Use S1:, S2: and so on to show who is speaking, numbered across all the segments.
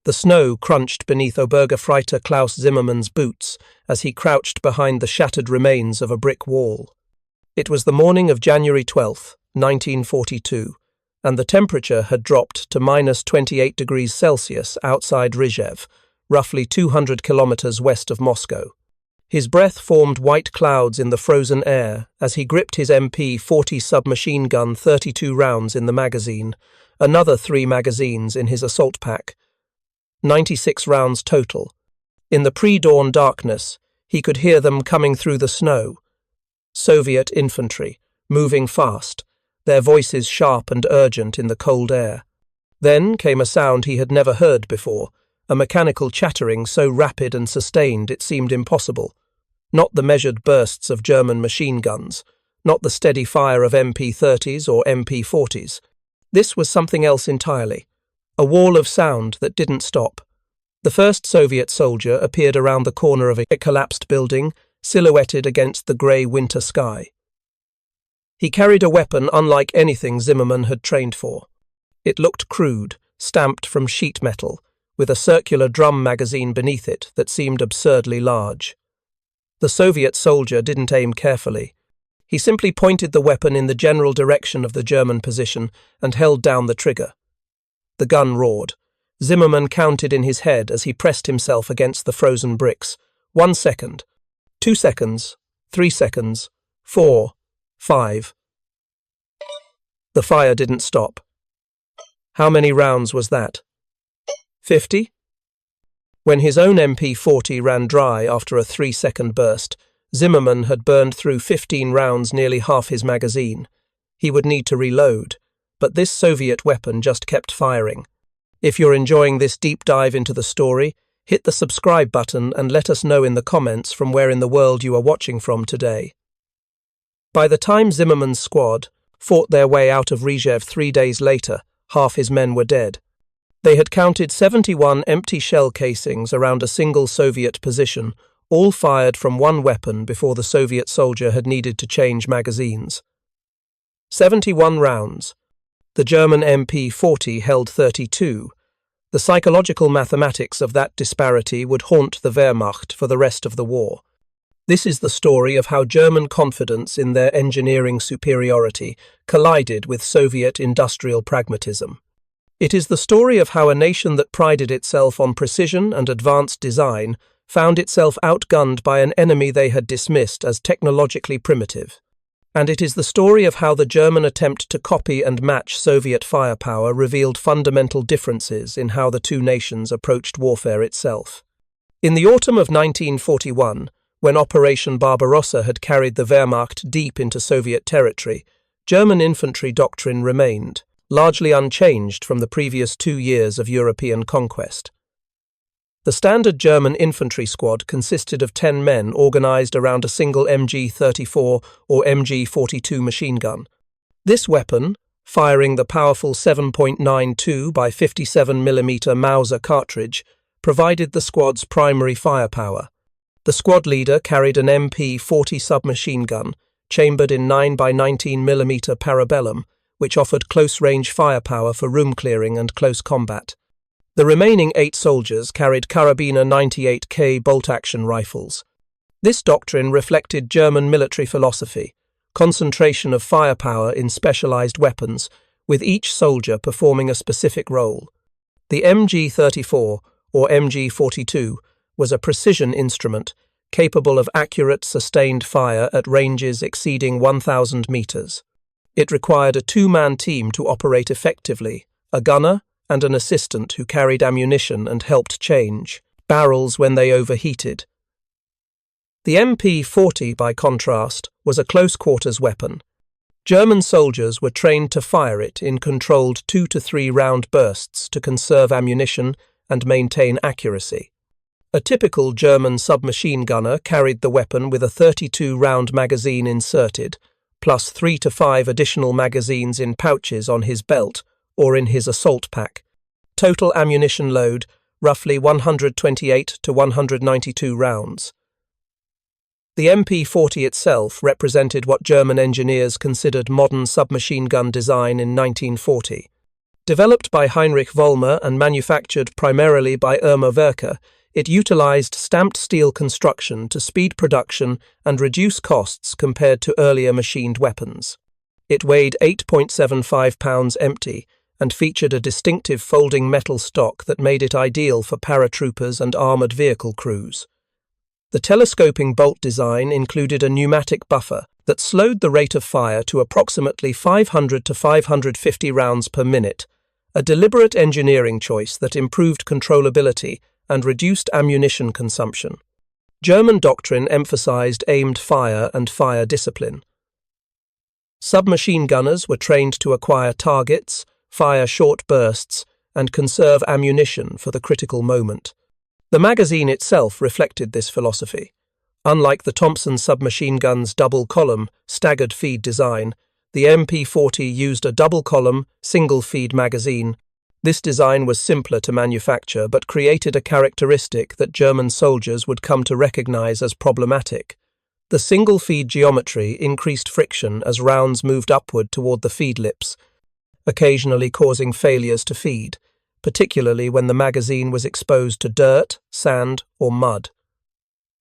S1: The snow crunched beneath Obergefreiter Klaus Zimmermann's boots as he crouched behind the shattered remains of a brick wall. It was the morning of January 12, 1942, and the temperature had dropped to -28 degrees Celsius outside Rzhev, roughly 200 kilometers west of Moscow. His breath formed white clouds in the frozen air as he gripped his MP40 submachine gun, 32 rounds in the magazine, another 3 magazines in his assault pack. 96 rounds total. In the pre-dawn darkness, he could hear them coming through the snow. Soviet infantry, moving fast, their voices sharp and urgent in the cold air. Then came a sound he had never heard before, a mechanical chattering so rapid and sustained it seemed impossible. Not the measured bursts of German machine guns, not the steady fire of MP30s or MP40s. This was something else entirely, a wall of sound that didn't stop. The first Soviet soldier appeared around the corner of a collapsed building, silhouetted against the grey winter sky. He carried a weapon unlike anything Zimmermann had trained for. It looked crude, stamped from sheet metal, with a circular drum magazine beneath it that seemed absurdly large. The Soviet soldier didn't aim carefully. He simply pointed the weapon in the general direction of the German position and held down the trigger. The gun roared. Zimmermann counted in his head as he pressed himself against the frozen bricks. 1 second, 2 seconds, 3 seconds, 4, 5. The fire didn't stop. How many rounds was that? 50? When his own MP40 ran dry after a 3-second burst, Zimmermann had burned through 15 rounds, nearly half his magazine. He would need to reload, but this Soviet weapon just kept firing. If you're enjoying this deep dive into the story, hit the subscribe button and let us know in the comments from where in the world you are watching from today. By the time Zimmermann's squad fought their way out of Rzhev 3 days later, half his men were dead. They had counted 71 empty shell casings around a single Soviet position, all fired from one weapon before the Soviet soldier had needed to change magazines. 71 rounds. The German MP40 held 32. The psychological mathematics of that disparity would haunt the Wehrmacht for the rest of the war. This is the story of how German confidence in their engineering superiority collided with Soviet industrial pragmatism. It is the story of how a nation that prided itself on precision and advanced design found itself outgunned by an enemy they had dismissed as technologically primitive. And it is the story of how the German attempt to copy and match Soviet firepower revealed fundamental differences in how the two nations approached warfare itself. In the autumn of 1941, when Operation Barbarossa had carried the Wehrmacht deep into Soviet territory, German infantry doctrine remained, largely unchanged from the previous 2 years of European conquest. The standard German infantry squad consisted of 10 men organized around a single MG-34 or MG-42 machine gun. This weapon, firing the powerful 7.92 by 57mm Mauser cartridge, provided the squad's primary firepower. The squad leader carried an MP40 submachine gun, chambered in 9 by 19mm Parabellum, which offered close-range firepower for room clearing and close combat. The remaining 8 soldiers carried Karabiner 98K bolt-action rifles. This doctrine reflected German military philosophy, concentration of firepower in specialized weapons, with each soldier performing a specific role. The MG-34, or MG-42, was a precision instrument capable of accurate, sustained fire at ranges exceeding 1,000 meters. It required a 2-man team to operate effectively, a gunner and an assistant who carried ammunition and helped change barrels when they overheated. The MP40, by contrast, was a close-quarters weapon. German soldiers were trained to fire it in controlled 2 to 3 round bursts to conserve ammunition and maintain accuracy. A typical German submachine gunner carried the weapon with a 32-round magazine inserted, plus 3 to 5 additional magazines in pouches on his belt or in his assault pack. Total ammunition load, roughly 128 to 192 rounds. The MP40 itself represented what German engineers considered modern submachine gun design in 1940. Developed by Heinrich Vollmer and manufactured primarily by Erma Werke, it utilized stamped steel construction to speed production and reduce costs compared to earlier machined weapons. It weighed 8.75 pounds empty and featured a distinctive folding metal stock that made it ideal for paratroopers and armored vehicle crews. The telescoping bolt design included a pneumatic buffer that slowed the rate of fire to approximately 500 to 550 rounds per minute, a deliberate engineering choice that improved controllability and reduced ammunition consumption. German doctrine emphasized aimed fire and fire discipline. Submachine gunners were trained to acquire targets, fire short bursts, and conserve ammunition for the critical moment. The magazine itself reflected this philosophy. Unlike the Thompson submachine gun's double-column, staggered feed design, the MP40 used a double-column, single-feed magazine. This design was simpler to manufacture but created a characteristic that German soldiers would come to recognize as problematic. The single-feed geometry increased friction as rounds moved upward toward the feed lips, occasionally causing failures to feed, particularly when the magazine was exposed to dirt, sand, or mud.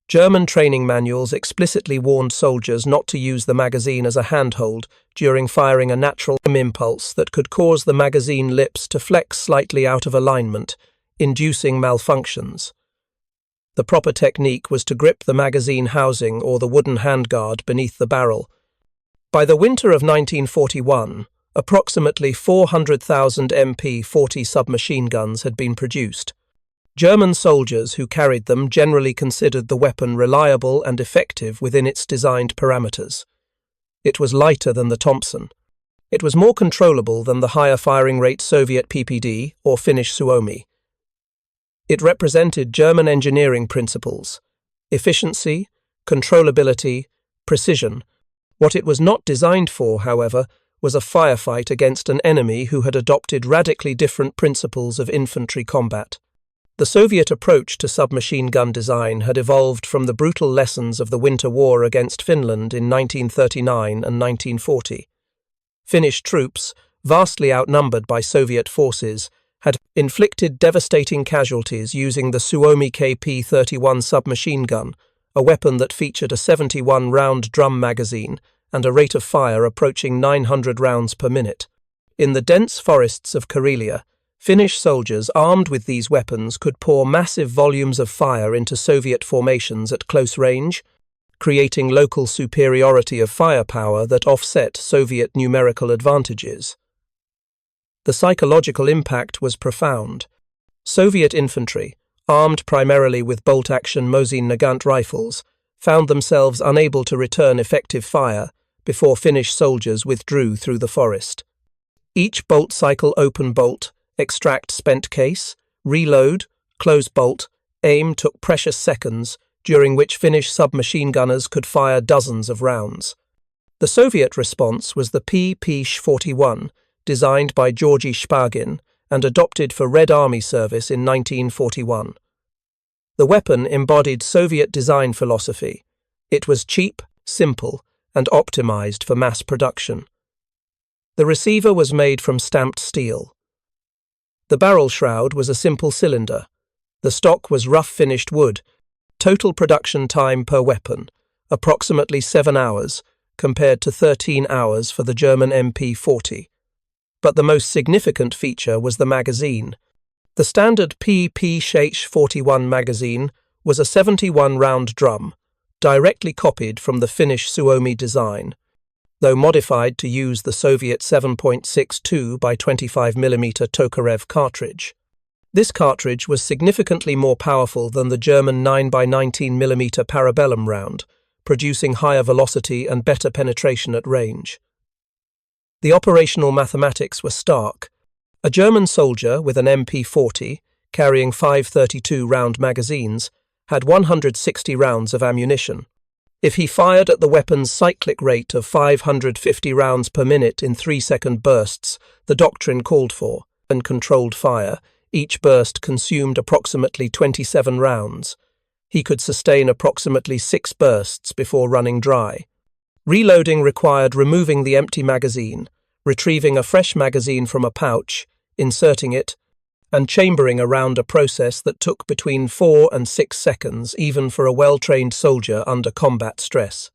S1: German training manuals explicitly warned soldiers not to use the magazine as a handhold during firing a natural impulse that could cause the magazine lips to flex slightly out of alignment, inducing malfunctions. The proper technique was to grip the magazine housing or the wooden handguard beneath the barrel. By the winter of 1941, approximately 400,000 MP40 submachine guns had been produced. German soldiers who carried them generally considered the weapon reliable and effective within its designed parameters. It was lighter than the Thompson. It was more controllable than the higher firing rate Soviet PPD or Finnish Suomi. It represented German engineering principles: efficiency, controllability, precision. What it was not designed for, however, was a firefight against an enemy who had adopted radically different principles of infantry combat. The Soviet approach to submachine gun design had evolved from the brutal lessons of the Winter War against Finland in 1939 and 1940. Finnish troops, vastly outnumbered by Soviet forces, had inflicted devastating casualties using the Suomi KP-31 submachine gun, a weapon that featured a 71-round drum magazine and a rate of fire approaching 900 rounds per minute. In the dense forests of Karelia, Finnish soldiers armed with these weapons could pour massive volumes of fire into Soviet formations at close range, creating local superiority of firepower that offset Soviet numerical advantages. The psychological impact was profound. Soviet infantry, armed primarily with bolt-action Mosin Nagant rifles, found themselves unable to return effective fire before Finnish soldiers withdrew through the forest. Each bolt cycle open bolt, extract spent case, reload, close bolt, aim took precious seconds, during which Finnish submachine gunners could fire dozens of rounds. The Soviet response was the PP-41, designed by Georgy Shpagin and adopted for Red Army service in 1941. The weapon embodied Soviet design philosophy. It was cheap, simple, and optimized for mass production. The receiver was made from stamped steel. The barrel shroud was a simple cylinder. The stock was rough finished wood. Total production time per weapon, approximately 7 hours, compared to 13 hours for the German MP40. But the most significant feature was the magazine. The standard PP-41 magazine was a 71-round drum, directly copied from the Finnish Suomi design, though modified to use the Soviet 7.62 by 25mm Tokarev cartridge. This cartridge was significantly more powerful than the German 9x19mm Parabellum round, producing higher velocity and better penetration at range. The operational mathematics were stark. A German soldier with an MP40, carrying 5.32-round magazines, had 160 rounds of ammunition. If he fired at the weapon's cyclic rate of 550 rounds per minute in 3-second bursts, the doctrine called for, and controlled fire, each burst consumed approximately 27 rounds. He could sustain approximately 6 bursts before running dry. Reloading required removing the empty magazine, retrieving a fresh magazine from a pouch, inserting it, and chambering around a process that took between 4 and 6 seconds, even for a well-trained soldier under combat stress.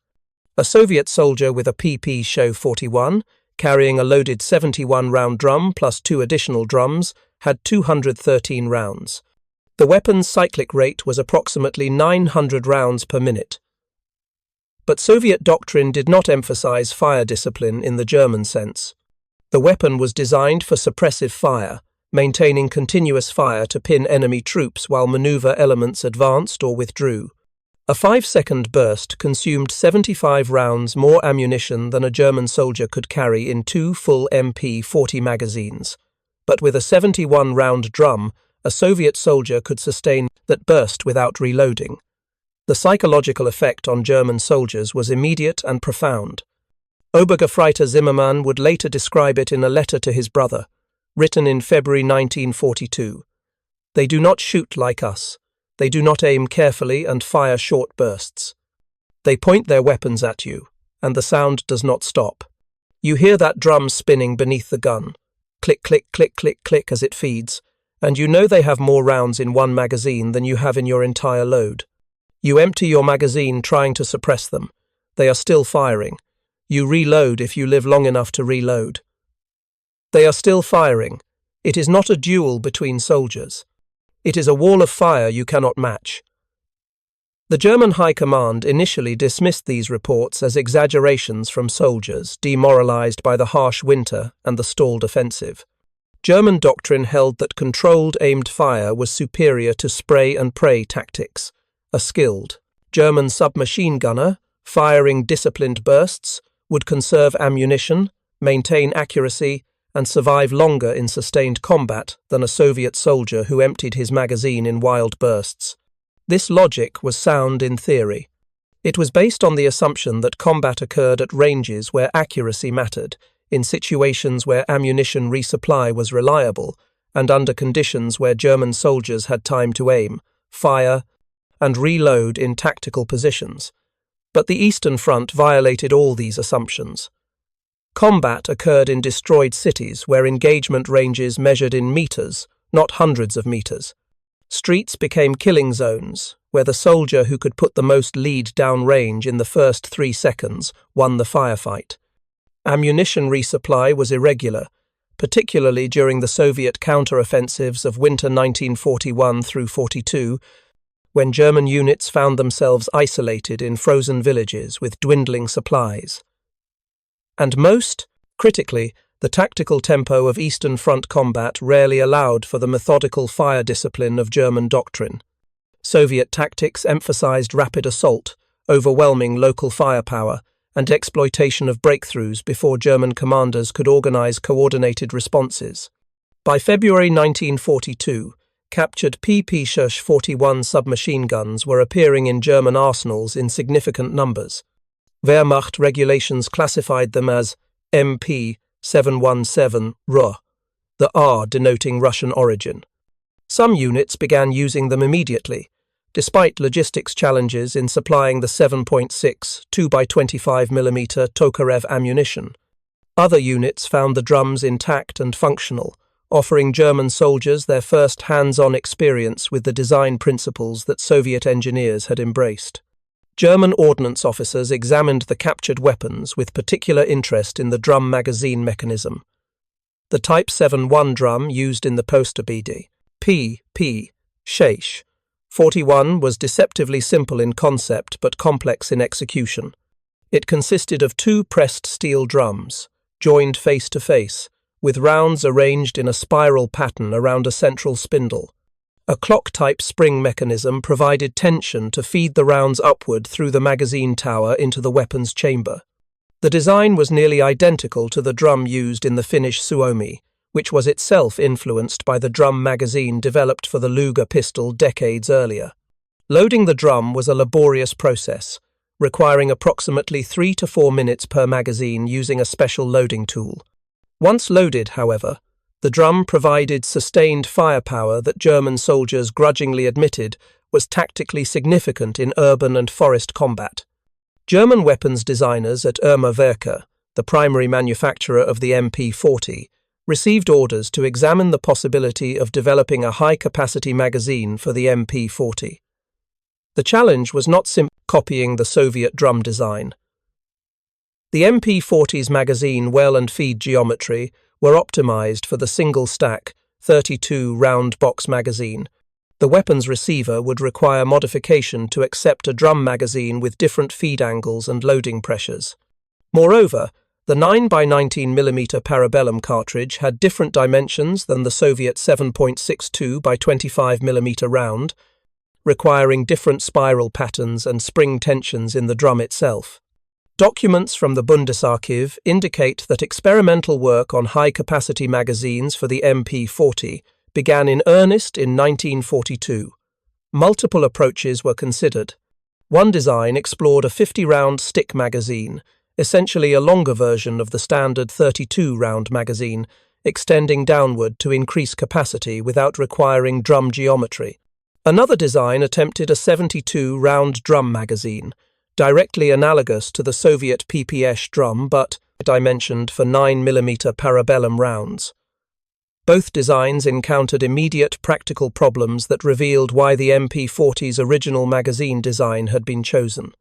S1: A Soviet soldier with a PP-41, carrying a loaded 71-round drum plus 2 additional drums, had 213 rounds. The weapon's cyclic rate was approximately 900 rounds per minute. But Soviet doctrine did not emphasize fire discipline in the German sense. The weapon was designed for suppressive fire, maintaining continuous fire to pin enemy troops while maneuver elements advanced or withdrew. A 5-second burst consumed 75 rounds more ammunition than a German soldier could carry in 2 full MP40 magazines. But with a 71-round drum, a Soviet soldier could sustain that burst without reloading. The psychological effect on German soldiers was immediate and profound. Obergefreiter Zimmermann would later describe it in a letter to his brother, written in February 1942. "They do not shoot like us. They do not aim carefully and fire short bursts. They point their weapons at you, and the sound does not stop. You hear that drum spinning beneath the gun. Click, click, click, click, click as it feeds, and you know they have more rounds in one magazine than you have in your entire load. You empty your magazine trying to suppress them. They are still firing. You reload if you live long enough to reload. They are still firing. It is not a duel between soldiers. It is a wall of fire you cannot match." The German High Command initially dismissed these reports as exaggerations from soldiers demoralized by the harsh winter and the stalled offensive. German doctrine held that controlled aimed fire was superior to spray and pray tactics. A skilled German submachine gunner, firing disciplined bursts, would conserve ammunition, maintain accuracy, and survive longer in sustained combat than a Soviet soldier who emptied his magazine in wild bursts. This logic was sound in theory. It was based on the assumption that combat occurred at ranges where accuracy mattered, in situations where ammunition resupply was reliable, and under conditions where German soldiers had time to aim, fire, and reload in tactical positions. But the Eastern Front violated all these assumptions. Combat occurred in destroyed cities where engagement ranges measured in meters, not hundreds of meters. Streets became killing zones, where the soldier who could put the most lead downrange in the first 3 seconds won the firefight. Ammunition resupply was irregular, particularly during the Soviet counteroffensives of winter 1941 through 42, when German units found themselves isolated in frozen villages with dwindling supplies. And most critically, the tactical tempo of Eastern Front combat rarely allowed for the methodical fire discipline of German doctrine. Soviet tactics emphasized rapid assault, overwhelming local firepower, and exploitation of breakthroughs before German commanders could organize coordinated responses. By February 1942, captured PP-41 submachine guns were appearing in German arsenals in significant numbers. Wehrmacht regulations classified them as MP-717R, the R denoting Russian origin. Some units began using them immediately, despite logistics challenges in supplying the 7.6 2x25mm Tokarev ammunition. Other units found the drums intact and functional, offering German soldiers their first hands-on experience with the design principles that Soviet engineers had embraced. German ordnance officers examined the captured weapons with particular interest in the drum magazine mechanism. The Type 7.1 drum used in the poster BD, P. Sheish 41 was deceptively simple in concept but complex in execution. It consisted of 2 pressed steel drums, joined face to face, with rounds arranged in a spiral pattern around a central spindle. A clock-type spring mechanism provided tension to feed the rounds upward through the magazine tower into the weapon's chamber. The design was nearly identical to the drum used in the Finnish Suomi, which was itself influenced by the drum magazine developed for the Luger pistol decades earlier. Loading the drum was a laborious process, requiring approximately 3 to 4 minutes per magazine using a special loading tool. Once loaded, however, the drum provided sustained firepower that German soldiers grudgingly admitted was tactically significant in urban and forest combat. German weapons designers at Erma Werke, the primary manufacturer of the MP40, received orders to examine the possibility of developing a high-capacity magazine for the MP40. The challenge was not simply copying the Soviet drum design. The MP40's magazine well and feed geometry were optimized for the single-stack, 32-round box magazine. The weapon's receiver would require modification to accept a drum magazine with different feed angles and loading pressures. Moreover, the 9x19mm parabellum cartridge had different dimensions than the Soviet 7.62 by 25mm round, requiring different spiral patterns and spring tensions in the drum itself. Documents from the Bundesarchiv indicate that experimental work on high-capacity magazines for the MP40 began in earnest in 1942. Multiple approaches were considered. One design explored a 50-round stick magazine, essentially a longer version of the standard 32-round magazine, extending downward to increase capacity without requiring drum geometry. Another design attempted a 72-round drum magazine, directly analogous to the Soviet PPS drum but dimensioned for 9mm parabellum rounds. Both designs encountered immediate practical problems that revealed why the MP40's original magazine design had been chosen.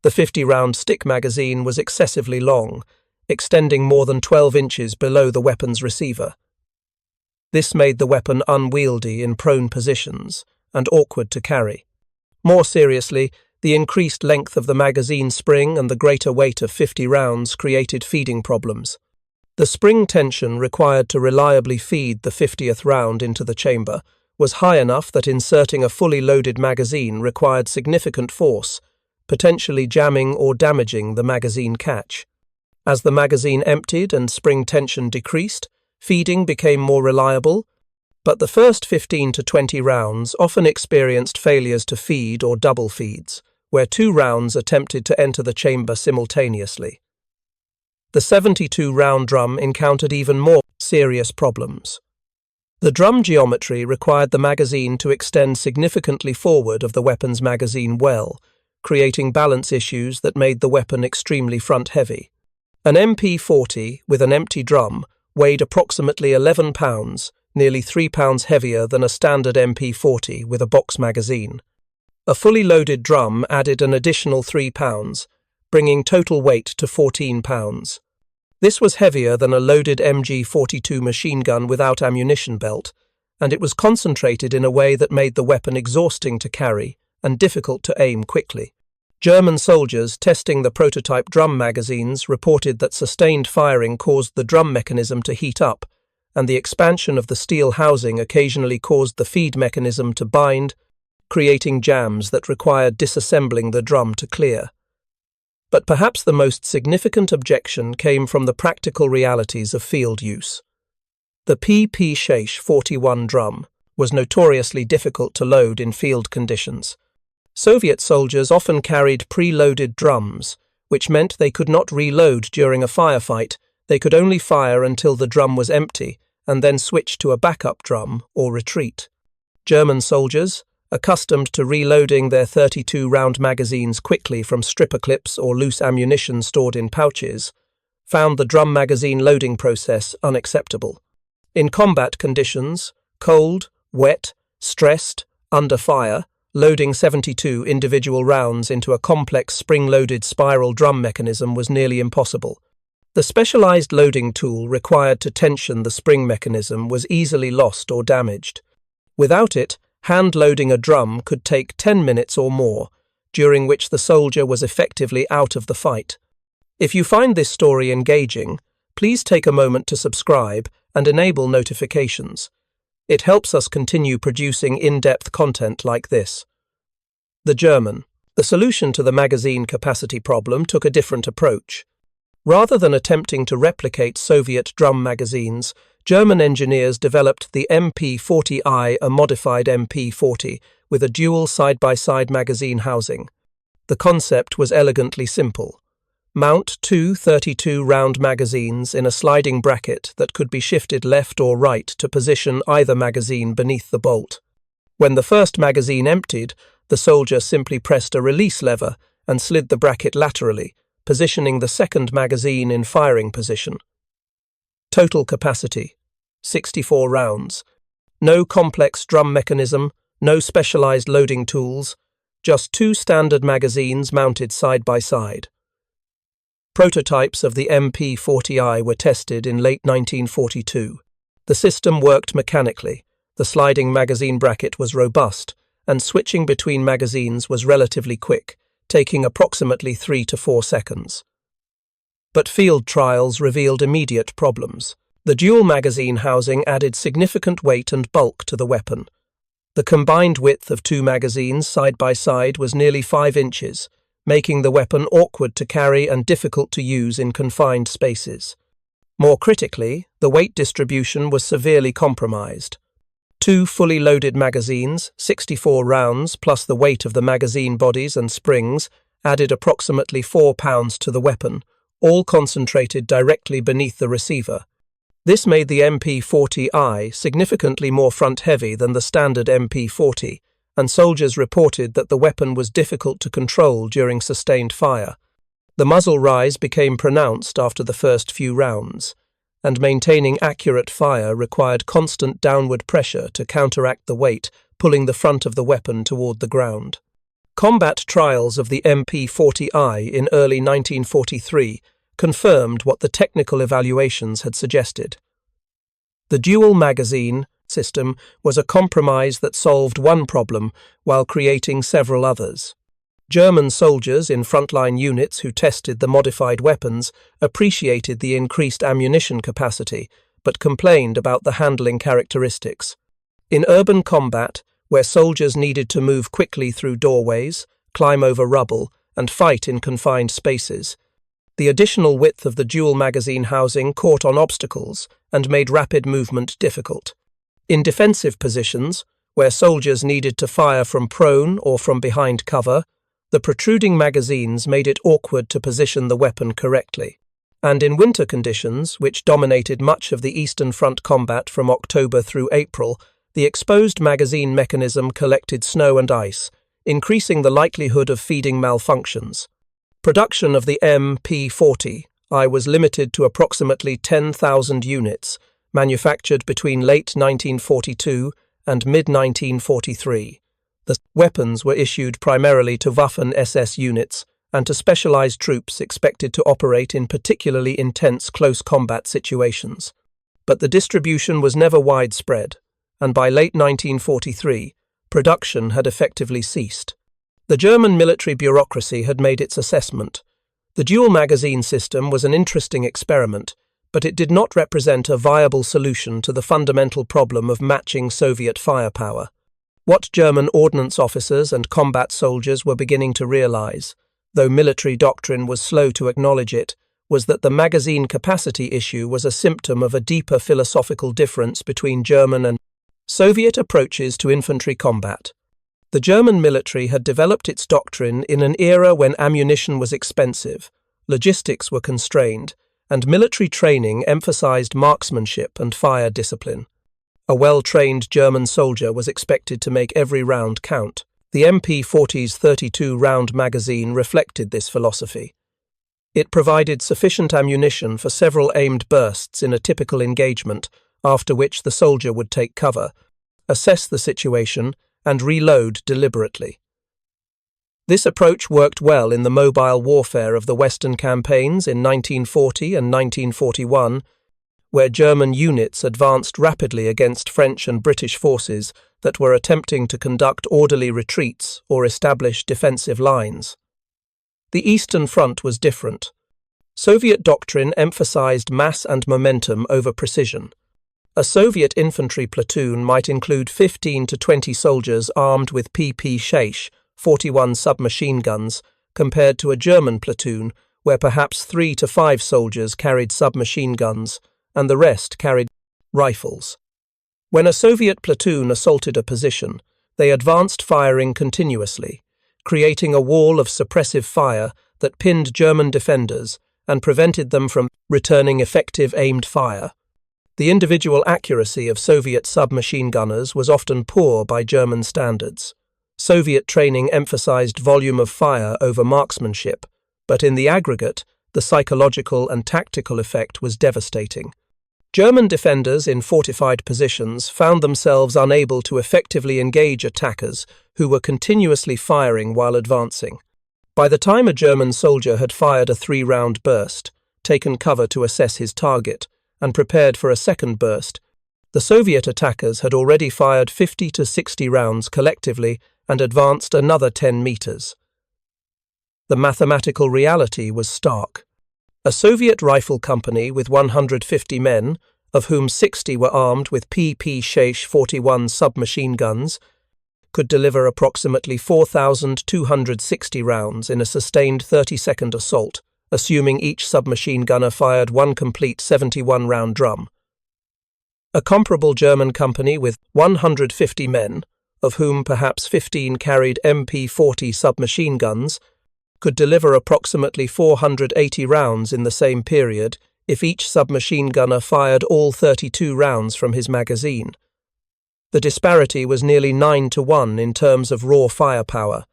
S1: The 50-round stick magazine was excessively long, extending more than 12 inches below the weapon's receiver. This made the weapon unwieldy in prone positions and awkward to carry. More seriously, the increased length of the magazine spring and the greater weight of 50 rounds created feeding problems. The spring tension required to reliably feed the 50th round into the chamber was high enough that inserting a fully loaded magazine required significant force, potentially jamming or damaging the magazine catch. As the magazine emptied and spring tension decreased, feeding became more reliable, but the first 15 to 20 rounds often experienced failures to feed or double feeds, where 2 rounds attempted to enter the chamber simultaneously. The 72-round drum encountered even more serious problems. The drum geometry required the magazine to extend significantly forward of the weapon's magazine well, creating balance issues that made the weapon extremely front-heavy. An MP40 with an empty drum weighed approximately 11 pounds, nearly 3 pounds heavier than a standard MP40 with a box magazine. A fully loaded drum added an additional 3 pounds, bringing total weight to 14 pounds. This was heavier than a loaded MG42 machine gun without ammunition belt, and it was concentrated in a way that made the weapon exhausting to carry and difficult to aim quickly. German soldiers testing the prototype drum magazines reported that sustained firing caused the drum mechanism to heat up, and the expansion of the steel housing occasionally caused the feed mechanism to bind, creating jams that required disassembling the drum to clear. But perhaps the most significant objection came from the practical realities of field use. The PP41 drum was notoriously difficult to load in field conditions. Soviet soldiers often carried pre-loaded drums, which meant they could not reload during a firefight. They could only fire until the drum was empty and then switch to a backup drum or retreat. German soldiers, accustomed to reloading their 32-round magazines quickly from stripper clips or loose ammunition stored in pouches, found the drum magazine loading process unacceptable. In combat conditions, cold, wet, stressed, under fire, loading 72 individual rounds into a complex spring-loaded spiral drum mechanism was nearly impossible. The specialized loading tool required to tension the spring mechanism was easily lost or damaged. Without it, hand-loading a drum could take 10 minutes or more, during which the soldier was effectively out of the fight. If you find this story engaging, please take a moment to subscribe and enable notifications. It helps us continue producing in-depth content like this. The German. The solution to the magazine capacity problem took a different approach. Rather than attempting to replicate Soviet drum magazines, German engineers developed the MP40I, a modified MP40, with a dual side-by-side magazine housing. The concept was elegantly simple. Mount 2 32-round magazines in a sliding bracket that could be shifted left or right to position either magazine beneath the bolt. When the first magazine emptied, the soldier simply pressed a release lever and slid the bracket laterally, positioning the second magazine in firing position. Total capacity, 64 rounds. No complex drum mechanism, no specialized loading tools, just 2 standard magazines mounted side by side. Prototypes of the MP40I were tested in late 1942. The system worked mechanically, the sliding magazine bracket was robust, and switching between magazines was relatively quick, taking approximately 3 to 4 seconds. But field trials revealed immediate problems. The dual magazine housing added significant weight and bulk to the weapon. The combined width of 2 magazines side by side was nearly 5 inches, making the weapon awkward to carry and difficult to use in confined spaces. More critically, the weight distribution was severely compromised. 2 fully loaded magazines, 64 rounds, plus the weight of the magazine bodies and springs, added approximately 4 pounds to the weapon, all concentrated directly beneath the receiver. This made the MP40I significantly more front-heavy than the standard MP40, and soldiers reported that the weapon was difficult to control during sustained fire. The muzzle rise became pronounced after the first few rounds, and maintaining accurate fire required constant downward pressure to counteract the weight, pulling the front of the weapon toward the ground. Combat trials of the MP40I in early 1943 confirmed what the technical evaluations had suggested. The dual magazine system was a compromise that solved one problem while creating several others. German soldiers in frontline units who tested the modified weapons appreciated the increased ammunition capacity, but complained about the handling characteristics. In urban combat, where soldiers needed to move quickly through doorways, climb over rubble, and fight in confined spaces, the additional width of the dual magazine housing caught on obstacles and made rapid movement difficult. In defensive positions, where soldiers needed to fire from prone or from behind cover, the protruding magazines made it awkward to position the weapon correctly. And in winter conditions, which dominated much of the Eastern Front combat from October through April, the exposed magazine mechanism collected snow and ice, increasing the likelihood of feeding malfunctions. Production of the MP40I was limited to approximately 10,000 units, manufactured between late 1942 and mid-1943. The weapons were issued primarily to Waffen-SS units and to specialized troops expected to operate in particularly intense close combat situations. But the distribution was never widespread, and by late 1943, production had effectively ceased. The German military bureaucracy had made its assessment. The dual magazine system was an interesting experiment, but it did not represent a viable solution to the fundamental problem of matching Soviet firepower. What German ordnance officers and combat soldiers were beginning to realize, though military doctrine was slow to acknowledge it, was that the magazine capacity issue was a symptom of a deeper philosophical difference between German and Soviet approaches to infantry combat. The German military had developed its doctrine in an era when ammunition was expensive, logistics were constrained, and military training emphasized marksmanship and fire discipline. A well-trained German soldier was expected to make every round count. The MP40's 32-round magazine reflected this philosophy. It provided sufficient ammunition for several aimed bursts in a typical engagement, after which the soldier would take cover, assess the situation, and reload deliberately. This approach worked well in the mobile warfare of the Western campaigns in 1940 and 1941, where German units advanced rapidly against French and British forces that were attempting to conduct orderly retreats or establish defensive lines. The Eastern Front was different. Soviet doctrine emphasized mass and momentum over precision. A Soviet infantry platoon might include 15 to 20 soldiers armed with PP-6 41 submachine guns, compared to a German platoon where perhaps 3 to 5 soldiers carried submachine guns and the rest carried rifles. When a Soviet platoon assaulted a position, they advanced firing continuously, creating a wall of suppressive fire that pinned German defenders and prevented them from returning effective aimed fire. The individual accuracy of Soviet submachine gunners was often poor by German standards. Soviet training emphasized volume of fire over marksmanship, but in the aggregate, the psychological and tactical effect was devastating. German defenders in fortified positions found themselves unable to effectively engage attackers who were continuously firing while advancing. By the time a German soldier had fired a 3-round burst, taken cover to assess his target, and prepared for a second burst, the Soviet attackers had already fired 50 to 60 rounds collectively and advanced another 10 meters. The mathematical reality was stark. A Soviet rifle company with 150 men, of whom 60 were armed with PP41 submachine guns, could deliver approximately 4,260 rounds in a sustained 30-second assault, assuming each submachine gunner fired one complete 71-round drum. A comparable German company with 150 men, of whom perhaps 15 carried MP40 submachine guns, could deliver approximately 480 rounds in the same period if each submachine gunner fired all 32 rounds from his magazine. The disparity was nearly 9-to-1 in terms of raw firepower.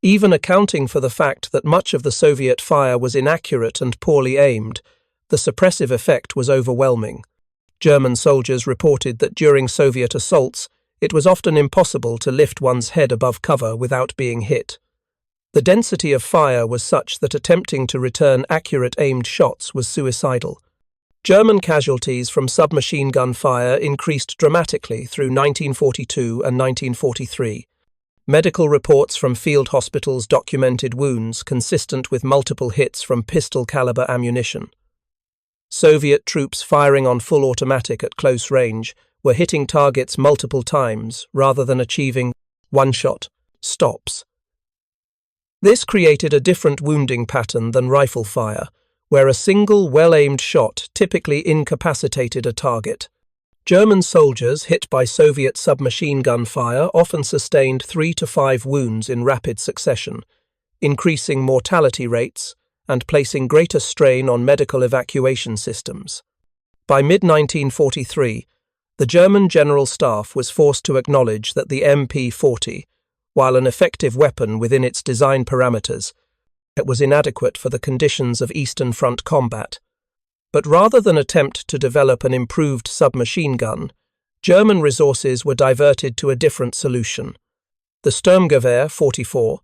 S1: Even accounting for the fact that much of the Soviet fire was inaccurate and poorly aimed, the suppressive effect was overwhelming. German soldiers reported that during Soviet assaults, it was often impossible to lift one's head above cover without being hit. The density of fire was such that attempting to return accurate aimed shots was suicidal. German casualties from submachine gun fire increased dramatically through 1942 and 1943. Medical reports from field hospitals documented wounds consistent with multiple hits from pistol-caliber ammunition. Soviet troops firing on full automatic at close range were hitting targets multiple times rather than achieving one-shot stops. This created a different wounding pattern than rifle fire, where a single well-aimed shot typically incapacitated a target. German soldiers hit by Soviet submachine gun fire often sustained 3 to 5 wounds in rapid succession, increasing mortality rates and placing greater strain on medical evacuation systems. By mid-1943, the German General Staff was forced to acknowledge that the MP40, while an effective weapon within its design parameters, it was inadequate for the conditions of Eastern Front combat. But rather than attempt to develop an improved submachine gun, German resources were diverted to a different solution. The Sturmgewehr 44,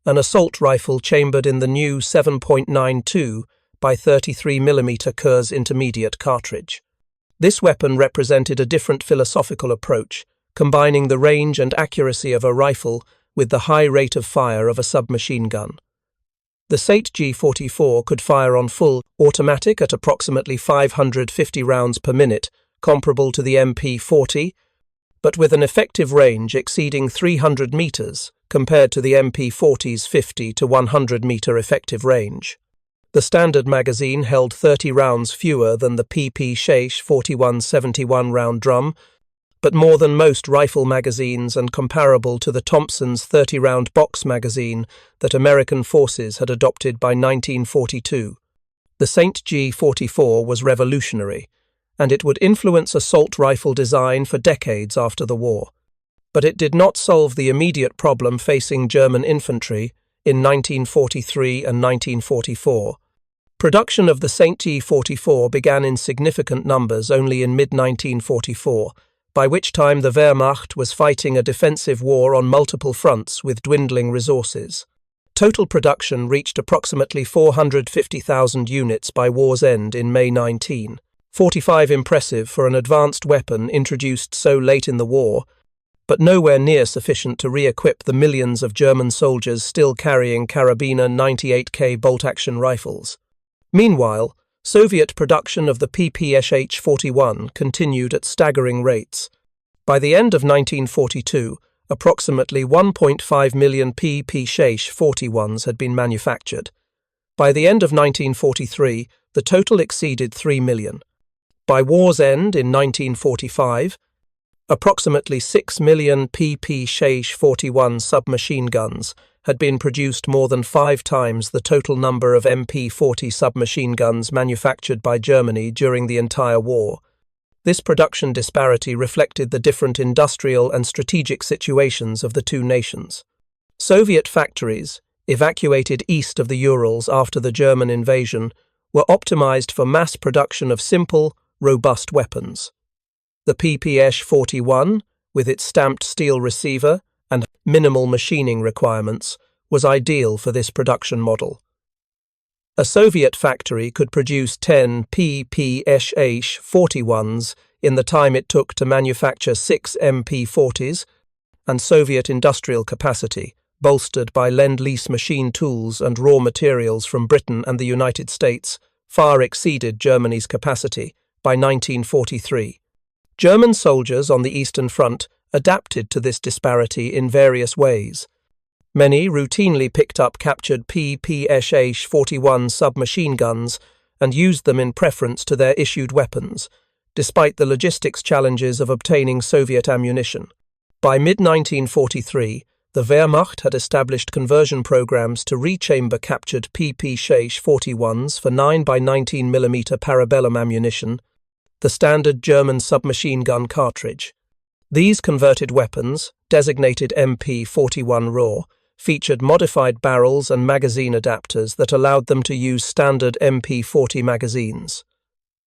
S1: an assault rifle chambered in the new 7.92 by 33 mm Kurz intermediate cartridge. This weapon represented a different philosophical approach, combining the range and accuracy of a rifle with the high rate of fire of a submachine gun. The SMG could fire on full automatic at approximately 550 rounds per minute, comparable to the MP40, but with an effective range exceeding 300 meters compared to the MP40's 50 to 100 meter effective range. The standard magazine held 30 rounds fewer than the PP41 71-round drum, but more than most rifle magazines and comparable to the Thompson's 30-round box magazine that American forces had adopted by 1942. The SMG was revolutionary, and it would influence assault rifle design for decades after the war. But it did not solve the immediate problem facing German infantry in 1943 and 1944. Production of the SMG began in significant numbers only in mid-1944, by which time the Wehrmacht was fighting a defensive war on multiple fronts with dwindling resources. Total production reached approximately 450,000 units by war's end in May 1945, impressive for an advanced weapon introduced so late in the war, but nowhere near sufficient to re-equip the millions of German soldiers still carrying Karabiner 98K bolt-action rifles. Meanwhile, Soviet production of the PP41 continued at staggering rates. By the end of 1942, approximately 1.5 million PP41s had been manufactured. By the end of 1943, the total exceeded 3 million. By war's end in 1945, approximately 6 million PP41 submachine guns had been produced, more than 5 times the total number of MP40 submachine guns manufactured by Germany during the entire war. This production disparity reflected the different industrial and strategic situations of the two nations. Soviet factories, evacuated east of the Urals after the German invasion, were optimized for mass production of simple, robust weapons. The PP-41, with its stamped steel receiver and minimal machining requirements, was ideal for this production model. A Soviet factory could produce 10 PP-41s in the time it took to manufacture 6 MP40s, and Soviet industrial capacity, bolstered by Lend-Lease machine tools and raw materials from Britain and the United States, far exceeded Germany's capacity by 1943. German soldiers on the Eastern Front adapted to this disparity in various ways. Many routinely picked up captured PP-41 submachine guns and used them in preference to their issued weapons, despite the logistics challenges of obtaining Soviet ammunition. By mid-1943, the Wehrmacht had established conversion programs to rechamber captured PP-41s for 9x19mm parabellum ammunition, the standard German submachine gun cartridge. These converted weapons, designated MP41 raw, featured modified barrels and magazine adapters that allowed them to use standard MP40 magazines.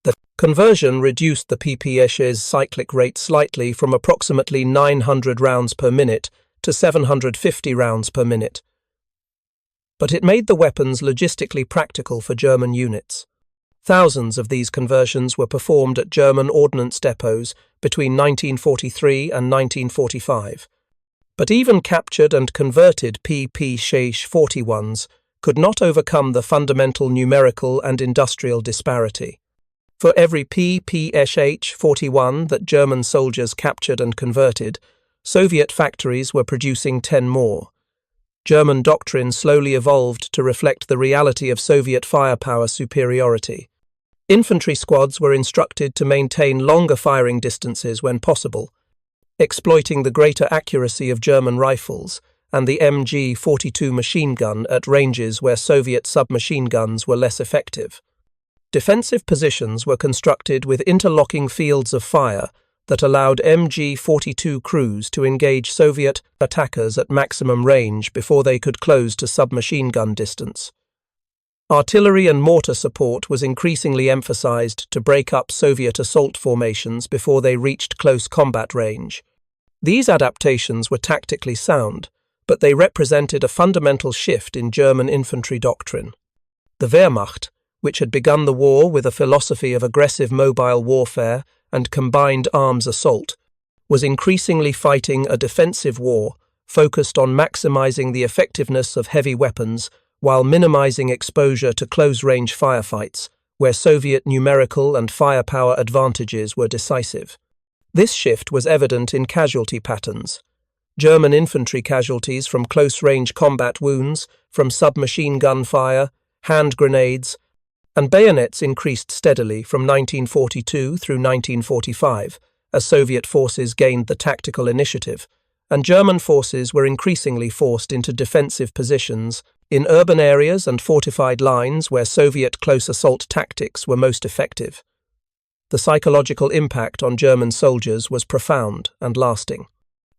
S1: The conversion reduced the PPS's cyclic rate slightly from approximately 900 rounds per minute to 750 rounds per minute. But it made the weapons logistically practical for German units. Thousands of these conversions were performed at German ordnance depots between 1943 and 1945. But even captured and converted PP-41s could not overcome the fundamental numerical and industrial disparity. For every PP-41 that German soldiers captured and converted, Soviet factories were producing 10 more. German doctrine slowly evolved to reflect the reality of Soviet firepower superiority. Infantry squads were instructed to maintain longer firing distances when possible, exploiting the greater accuracy of German rifles and the MG-42 machine gun at ranges where Soviet submachine guns were less effective. Defensive positions were constructed with interlocking fields of fire that allowed MG-42 crews to engage Soviet attackers at maximum range before they could close to submachine gun distance. Artillery and mortar support was increasingly emphasized to break up Soviet assault formations before they reached close combat range. These adaptations were tactically sound, but they represented a fundamental shift in German infantry doctrine. The Wehrmacht, which had begun the war with a philosophy of aggressive mobile warfare and combined arms assault, was increasingly fighting a defensive war focused on maximizing the effectiveness of heavy weapons while minimizing exposure to close-range firefights, where Soviet numerical and firepower advantages were decisive. This shift was evident in casualty patterns. German infantry casualties from close-range combat wounds, from submachine gun fire, hand grenades, and bayonets increased steadily from 1942 through 1945, as Soviet forces gained the tactical initiative, and German forces were increasingly forced into defensive positions in urban areas and fortified lines where Soviet close assault tactics were most effective. The psychological impact on German soldiers was profound and lasting.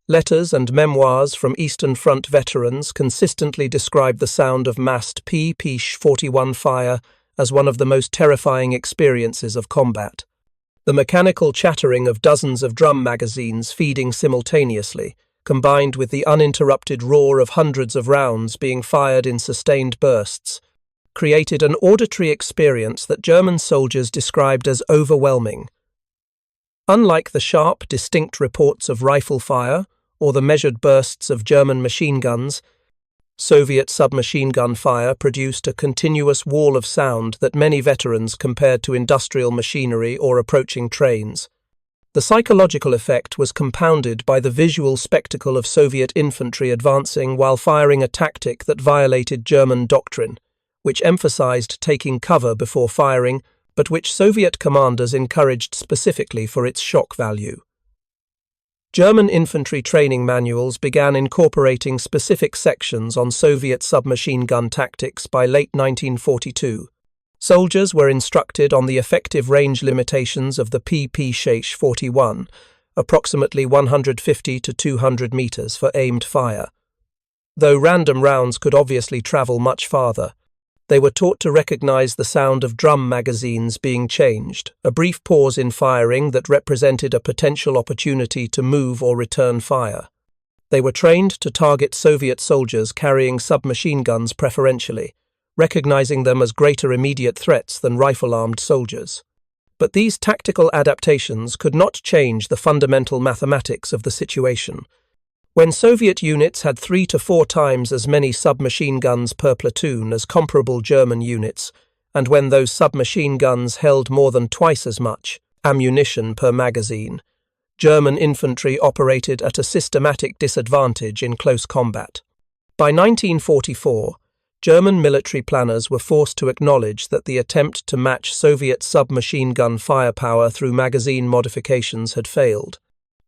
S1: Letters and memoirs from Eastern Front veterans consistently describe the sound of massed PP-41 fire as one of the most terrifying experiences of combat. The mechanical chattering of dozens of drum magazines feeding simultaneously, combined with the uninterrupted roar of hundreds of rounds being fired in sustained bursts, created an auditory experience that German soldiers described as overwhelming. Unlike the sharp, distinct reports of rifle fire or the measured bursts of German machine guns, Soviet submachine gun fire produced a continuous wall of sound that many veterans compared to industrial machinery or approaching trains. The psychological effect was compounded by the visual spectacle of Soviet infantry advancing while firing a tactic that violated German doctrine, which emphasized taking cover before firing, but which Soviet commanders encouraged specifically for its shock value. German infantry training manuals began incorporating specific sections on Soviet submachine gun tactics by late 1942. Soldiers were instructed on the effective range limitations of the PP-41, approximately 150 to 200 meters for aimed fire. Though random rounds could obviously travel much farther, They were taught to recognize the sound of drum magazines being changed, a brief pause in firing that represented a potential opportunity to move or return fire. They were trained to target Soviet soldiers carrying submachine guns preferentially, recognizing them as greater immediate threats than rifle-armed soldiers. But these tactical adaptations could not change the fundamental mathematics of the situation. When Soviet units had 3 to 4 times as many submachine guns per platoon as comparable German units, and when those submachine guns held more than twice as much ammunition per magazine, German infantry operated at a systematic disadvantage in close combat. By 1944, German military planners were forced to acknowledge that the attempt to match Soviet submachine gun firepower through magazine modifications had failed.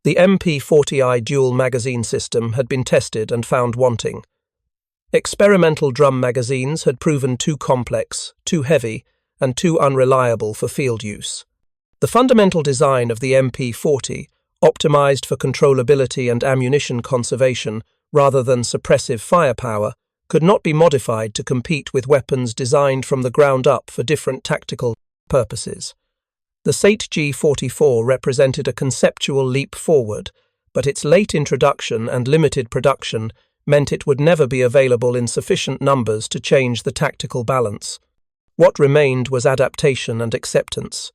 S1: The MP40I dual magazine system had been tested and found wanting. Experimental drum magazines had proven too complex, too heavy, and too unreliable for field use. The fundamental design of the MP40, optimized for controllability and ammunition conservation rather than suppressive firepower, could not be modified to compete with weapons designed from the ground up for different tactical purposes. The SMG represented a conceptual leap forward, but its late introduction and limited production meant it would never be available in sufficient numbers to change the tactical balance. What remained was adaptation and acceptance.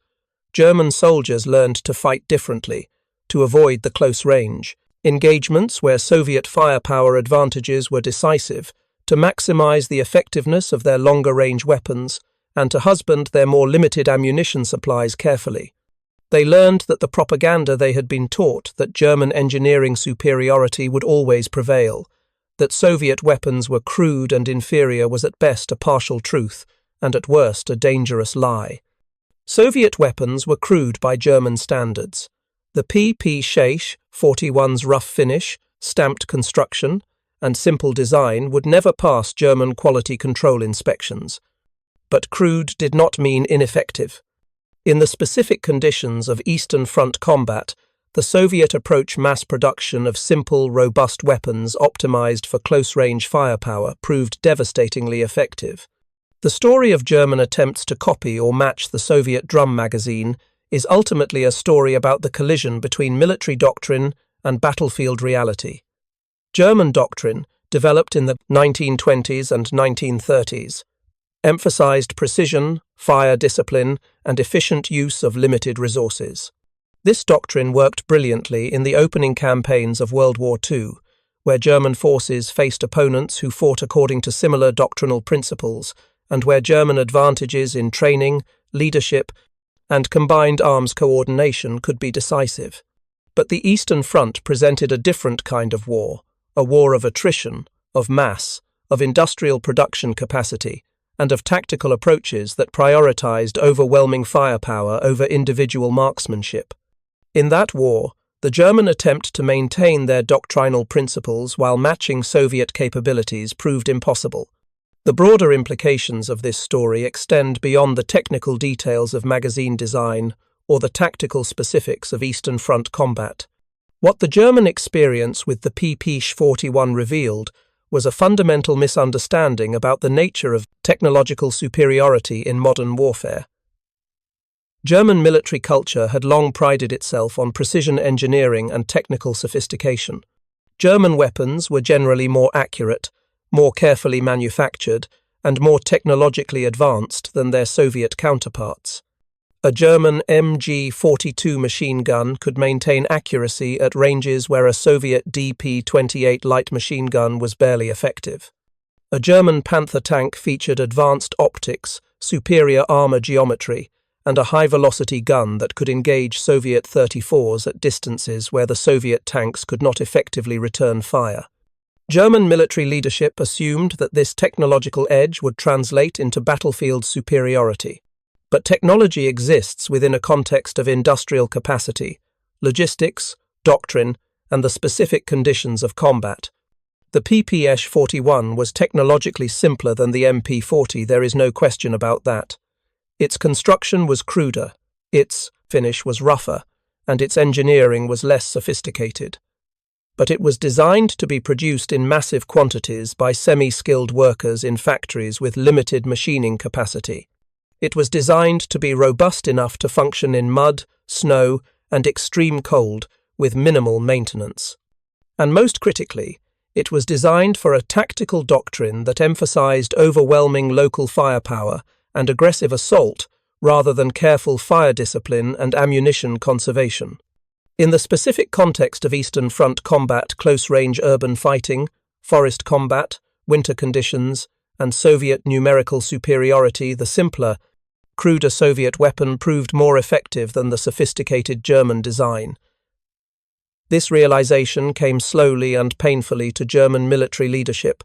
S1: German soldiers learned to fight differently, to avoid the close range, engagements where Soviet firepower advantages were decisive, to maximize the effectiveness of their longer-range weapons, and to husband their more limited ammunition supplies carefully. They learned that the propaganda they had been taught, that German engineering superiority would always prevail, that Soviet weapons were crude and inferior, was at best a partial truth, and at worst a dangerous lie. Soviet weapons were crude by German standards. The PP-41's rough finish, stamped construction, and simple design would never pass German quality control inspections. But crude did not mean ineffective. In the specific conditions of Eastern Front combat, the Soviet approach mass production of simple, robust weapons optimized for close-range firepower proved devastatingly effective. The story of German attempts to copy or match the Soviet drum magazine is ultimately a story about the collision between military doctrine and battlefield reality. German doctrine, developed in the 1920s and 1930s, emphasized precision, fire discipline, and efficient use of limited resources. This doctrine worked brilliantly in the opening campaigns of World War II, where German forces faced opponents who fought according to similar doctrinal principles, and where German advantages in training, leadership, and combined arms coordination could be decisive. But the Eastern Front presented a different kind of war, a war of attrition, of mass, of industrial production capacity, and of tactical approaches that prioritized overwhelming firepower over individual marksmanship. In that war, the German attempt to maintain their doctrinal principles while matching Soviet capabilities proved impossible. The broader implications of this story extend beyond the technical details of magazine design or the tactical specifics of Eastern Front combat. What the German experience with the PP-41 revealed was a fundamental misunderstanding about the nature of technological superiority in modern warfare. German military culture had long prided itself on precision engineering and technical sophistication. German weapons were generally more accurate, more carefully manufactured, and more technologically advanced than their Soviet counterparts. A German MG-42 machine gun could maintain accuracy at ranges where a Soviet DP-28 light machine gun was barely effective. A German Panther tank featured advanced optics, superior armor geometry, and a high-velocity gun that could engage Soviet 34s at distances where the Soviet tanks could not effectively return fire. German military leadership assumed that this technological edge would translate into battlefield superiority. But technology exists within a context of industrial capacity, logistics, doctrine, and the specific conditions of combat. The PP-41 was technologically simpler than the MP40, there is no question about that. Its construction was cruder, its finish was rougher, and its engineering was less sophisticated. but it was designed to be produced in massive quantities by semi-skilled workers in factories with limited machining capacity. It was designed to be robust enough to function in mud, snow, and extreme cold with minimal maintenance. And most critically, it was designed for a tactical doctrine that emphasized overwhelming local firepower and aggressive assault rather than careful fire discipline and ammunition conservation. In the specific context of Eastern Front combat, close-range urban fighting, forest combat, winter conditions, and Soviet numerical superiority, the simpler, cruder Soviet weapon proved more effective than the sophisticated German design. This realization came slowly and painfully to German military leadership.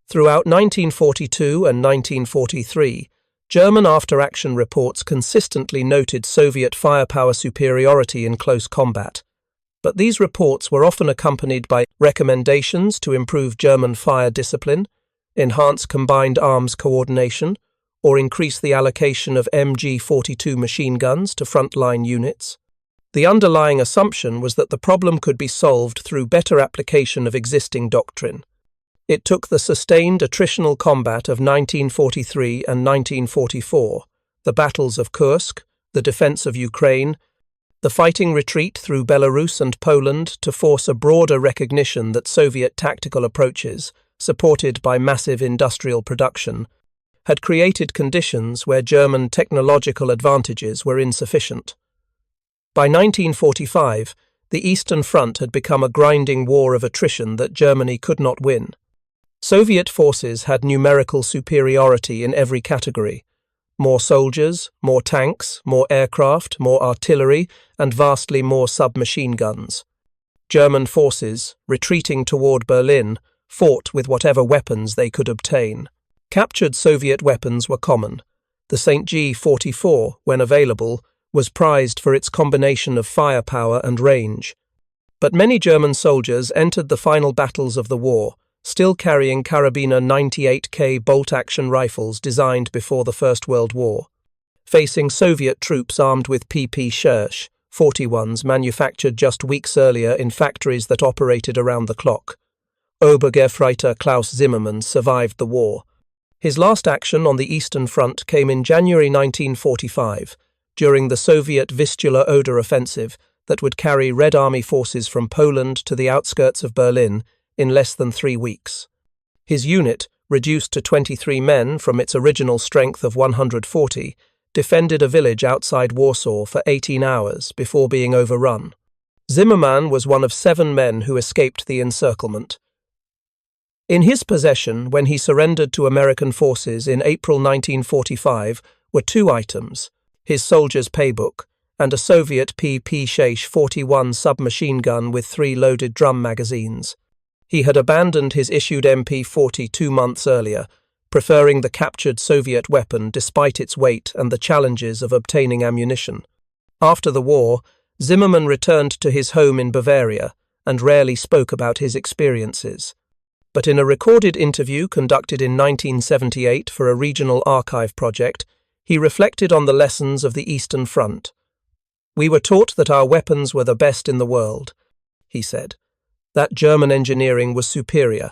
S1: Throughout 1942 and 1943, German after-action reports consistently noted Soviet firepower superiority in close combat, but these reports were often accompanied by recommendations to improve German fire discipline, enhance combined arms coordination, or increase the allocation of MG42 machine guns to frontline units. The underlying assumption was that the problem could be solved through better application of existing doctrine. It took the sustained attritional combat of 1943 and 1944, the battles of Kursk, the defense of Ukraine, the fighting retreat through Belarus and Poland to force a broader recognition that Soviet tactical approaches, supported by massive industrial production, had created conditions where German technological advantages were insufficient. By 1945, the Eastern Front had become a grinding war of attrition that Germany could not win. Soviet forces had numerical superiority in every category: more soldiers, more tanks, more aircraft, more artillery, and vastly more submachine guns. German forces, retreating toward Berlin, fought with whatever weapons they could obtain. Captured Soviet weapons were common. The SMG 44, when available, was prized for its combination of firepower and range. But many German soldiers entered the final battles of the war, still carrying Karabiner 98K bolt-action rifles designed before the First World War. Facing Soviet troops armed with PP 41s manufactured just weeks earlier in factories that operated around the clock, Obergefreiter Klaus Zimmermann survived the war. His last action on the Eastern Front came in January 1945, during the Soviet Vistula-Oder offensive that would carry Red Army forces from Poland to the outskirts of Berlin in less than 3 weeks. His unit, reduced to 23 men from its original strength of 140, defended a village outside Warsaw for 18 hours before being overrun. Zimmermann was one of 7 men who escaped the encirclement. In his possession, when he surrendered to American forces in April 1945, were 2 items: his soldier's paybook and a Soviet PP 41 submachine gun with 3 loaded drum magazines. He had abandoned his issued MP40 2 months earlier, preferring the captured Soviet weapon despite its weight and the challenges of obtaining ammunition. After the war, Zimmermann returned to his home in Bavaria and rarely spoke about his experiences. But in a recorded interview conducted in 1978 for a regional archive project, he reflected on the lessons of the Eastern Front. "We were taught that our weapons were the best in the world," he said, "that German engineering was superior,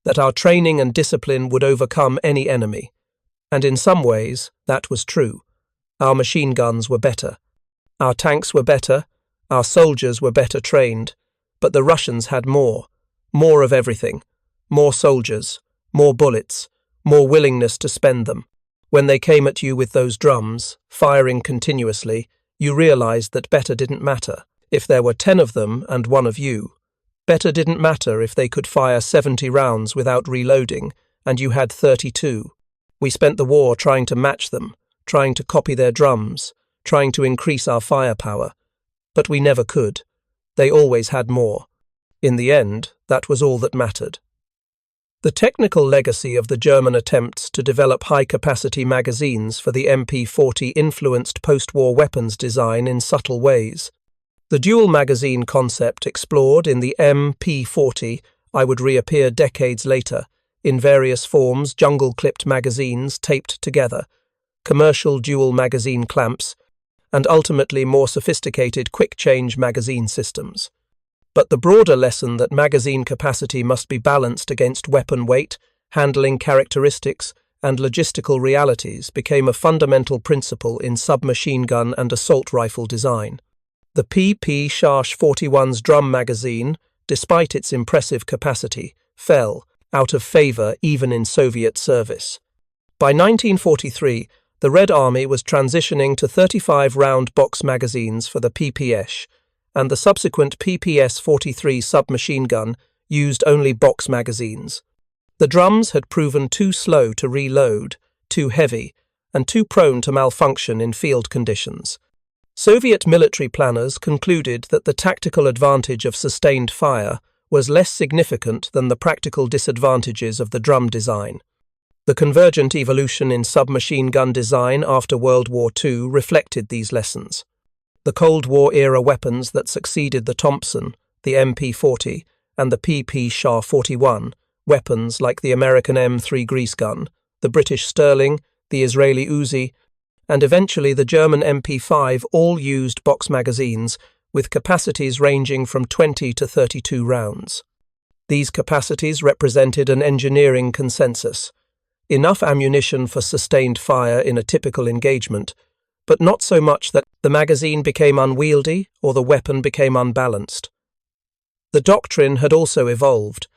S1: that our training and discipline would overcome any enemy. And in some ways, that was true. Our machine guns were better. Our tanks were better. Our soldiers were better trained. But the Russians had more of everything. More soldiers, more bullets, more willingness to spend them. When they came at you with those drums, firing continuously, you realized that better didn't matter if there were 10 of them and 1 of you. Better didn't matter if they could fire 70 rounds without reloading and you had 32. We spent the war trying to match them, trying to copy their drums, trying to increase our firepower. But we never could. They always had more. In the end, that was all that mattered." The technical legacy of the German attempts to develop high-capacity magazines for the MP40 influenced post-war weapons design in subtle ways. The dual magazine concept explored in the MP40 would reappear decades later, in various forms: jungle-clipped magazines taped together, commercial dual magazine clamps, and ultimately more sophisticated quick-change magazine systems. but the broader lesson that magazine capacity must be balanced against weapon weight, handling characteristics, and logistical realities became a fundamental principle in submachine gun and assault rifle design. The PP-41's drum magazine, despite its impressive capacity, fell out of favor even in Soviet service. By 1943, the Red Army was transitioning to 35-round box magazines for the PPS, and the subsequent PPS-43 submachine gun used only box magazines. The drums had proven too slow to reload, too heavy, and too prone to malfunction in field conditions. Soviet military planners concluded that the tactical advantage of sustained fire was less significant than the practical disadvantages of the drum design. The convergent evolution in submachine gun design after World War II reflected these lessons. The Cold War-era weapons that succeeded the Thompson, the MP40, and the PP-41, weapons like the American M3 grease gun, the British Sterling, the Israeli Uzi, and eventually the German MP5 all used box magazines with capacities ranging from 20 to 32 rounds. These capacities represented an engineering consensus: enough ammunition for sustained fire in a typical engagement, but not so much that the magazine became unwieldy or the weapon became unbalanced. The doctrine had also evolved.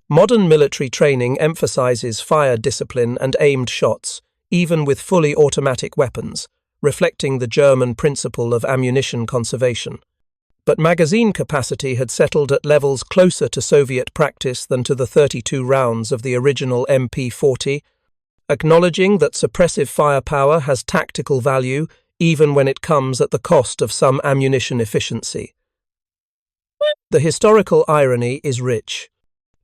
S1: Modern military training emphasizes fire discipline and aimed shots, even with fully automatic weapons, reflecting the German principle of ammunition conservation. But magazine capacity had settled at levels closer to Soviet practice than to the 32 rounds of the original MP40, acknowledging that suppressive firepower has tactical value even when it comes at the cost of some ammunition efficiency. The historical irony is rich.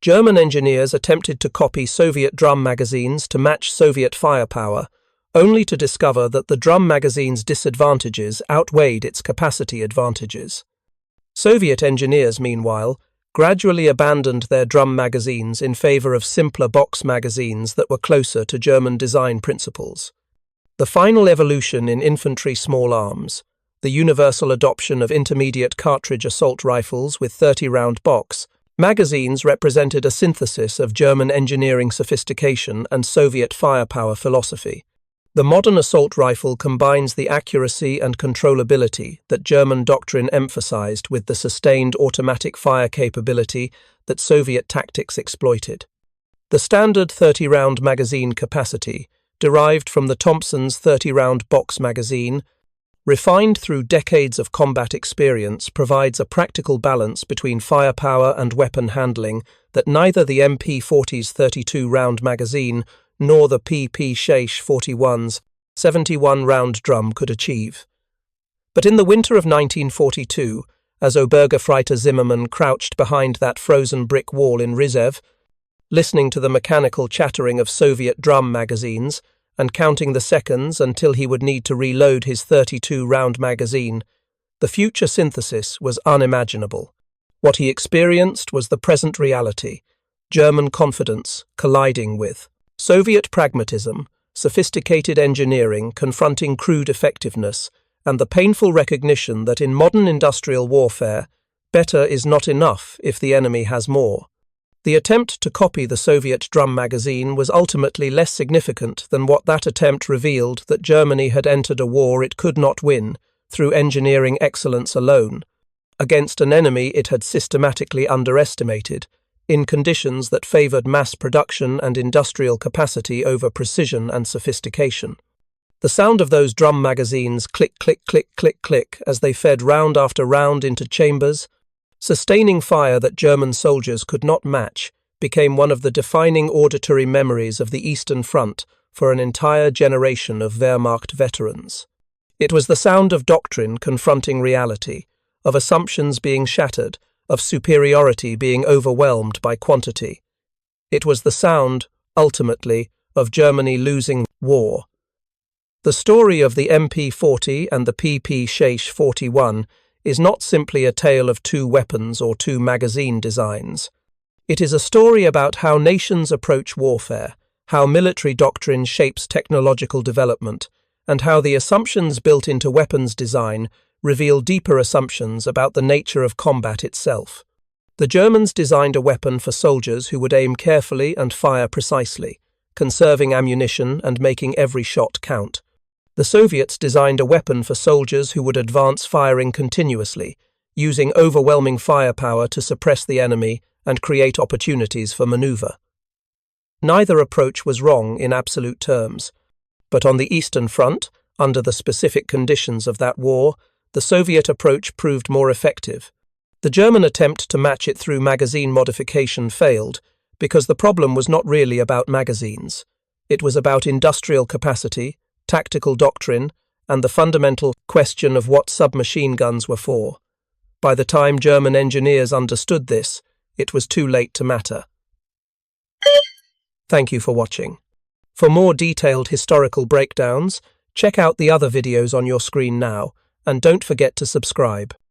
S1: German engineers attempted to copy Soviet drum magazines to match Soviet firepower, only to discover that the drum magazine's disadvantages outweighed its capacity advantages. Soviet engineers, meanwhile, gradually abandoned their drum magazines in favor of simpler box magazines that were closer to German design principles. The final evolution in infantry small arms, the universal adoption of intermediate cartridge assault rifles with 30-round box magazines, represented a synthesis of German engineering sophistication and Soviet firepower philosophy. The modern assault rifle combines the accuracy and controllability that German doctrine emphasized with the sustained automatic fire capability that Soviet tactics exploited. The standard 30-round magazine capacity, derived from the Thompson's 30-round box magazine, refined through decades of combat experience, provides a practical balance between firepower and weapon handling that neither the MP40's 32-round magazine nor the PP-41's 71-round drum could achieve. But in the winter of 1942, as Obergefreiter Zimmermann crouched behind that frozen brick wall in Rzhev, listening to the mechanical chattering of Soviet drum magazines and counting the seconds until he would need to reload his 32-round magazine, the future synthesis was unimaginable. What he experienced was the present reality, German confidence colliding with Soviet pragmatism, sophisticated engineering confronting crude effectiveness, and the painful recognition that in modern industrial warfare, better is not enough if the enemy has more. The attempt to copy the Soviet drum magazine was ultimately less significant than what that attempt revealed: that Germany had entered a war it could not win through engineering excellence alone, against an enemy it had systematically underestimated, in conditions that favored mass production and industrial capacity over precision and sophistication. The sound of those drum magazines click, click, click, click, click as they fed round after round into chambers, sustaining fire that German soldiers could not match, became one of the defining auditory memories of the Eastern Front for an entire generation of Wehrmacht veterans. It was the sound of doctrine confronting reality, of assumptions being shattered, of superiority being overwhelmed by quantity. It was the sound, ultimately, of Germany losing war. The story of the MP40 and the PP-41 is not simply a tale of two weapons or two magazine designs. It is a story about how nations approach warfare, how military doctrine shapes technological development, and how the assumptions built into weapons design reveal deeper assumptions about the nature of combat itself. The Germans designed a weapon for soldiers who would aim carefully and fire precisely, conserving ammunition and making every shot count. The Soviets designed a weapon for soldiers who would advance firing continuously, using overwhelming firepower to suppress the enemy and create opportunities for maneuver. Neither approach was wrong in absolute terms, but on the Eastern Front, under the specific conditions of that war, the Soviet approach proved more effective. The German attempt to match it through magazine modification failed because the problem was not really about magazines. It was about industrial capacity, tactical doctrine, and the fundamental question of what submachine guns were for. By the time German engineers understood this, it was too late to matter. Thank you for watching. For more detailed historical breakdowns, check out the other videos on your screen now, and don't forget to subscribe.